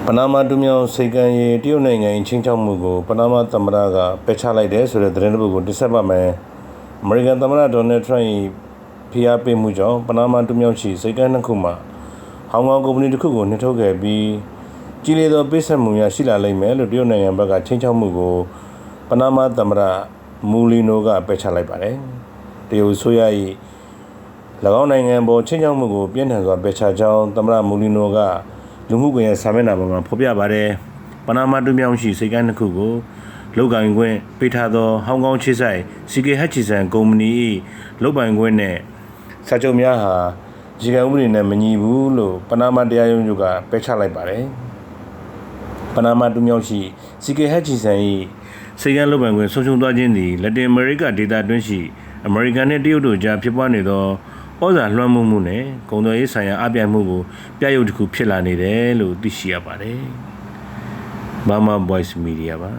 ပနာမတူမြောင်စိတ်ကံရီတရုတ်နိုင်ငံချင်းချောက်မှုကိုပနာမသမ္မတကပယ်ချလိုက်တယ်ဆိုတဲ့သတင်းတစ်ပုဒ်ကိုတင်ဆက်ပါမယ်။အမေရိကန်သမ္မတဒေါ်နယ်ထရန့်၏ဖိအားပေးမှုကြောင့်ပနာမတူမြောင်ရှိစိတ်ကံနှစ်ခုမှာဟောင်ကောင်ကုမ္ပဏီတစ်ခုကိုနှင်ထုတ်ခဲ့ပြီးကြီးလေးသောပေးဆက်မှုများရှိလာလိမ့်မယ်လို့တရုတ်နိုင်ငံဘက်ကချင်းချောက်မှုကိုပနာမသမ္မတမူလီနိုကပယ်ချလိုက်ပါတယ်။တရုတ်ဆိုရ၏၎င်းနိုင်ငံပေါ်ချင်းချောက်မှုကိုပြင်းထန်စွာပယ်ချကြောင်းသမ္မတမူလီနိုကလူမှုကွန်ရက်စာမျက်နှာပေါ်မှာဖော်ပြပါတယ်။ပနာမတူမြောင်ရှိစိတ်ကမ်းတစ်ခုကိုလုပ်ကိုင်ခွင့်ပေးထားသောဟောင်ကောင်ခြေဆိုင် CK Hutchison ကုမ္ပဏီ၏လုပ်ပိုင်ခွင့်နဲ့စာချုပ်များဟာရေကန်ဥပဒေနဲ့မညီဘူးလို့ပနာမတရားရုံးချုပ်ကပယ်ချလိုက်ပါတယ်။ပနာမတူမြောင်ရှိ CK Hutchison ၏စိတ်ကမ်းလုပ်ပိုင်ခွင့်ဆုံးရှုံးသွားခြင်းသည်လက်တင်အမေရိကဒေသတွင်းရှိအမေရိကန်နှင့်တရုတ်တို့ကြားဖြစ်ပွားနေသောဩဇာလွှမ်းမိုးမှုနဲ့ကုန်သွယ်ရေးဆိုင်ရာအပြိုင်မှုကိုပြရုပ်တစ်ခုဖြစ်လာနေတယ်လို့သိရှိရပါတယ်။ Mama Voice Media ပါ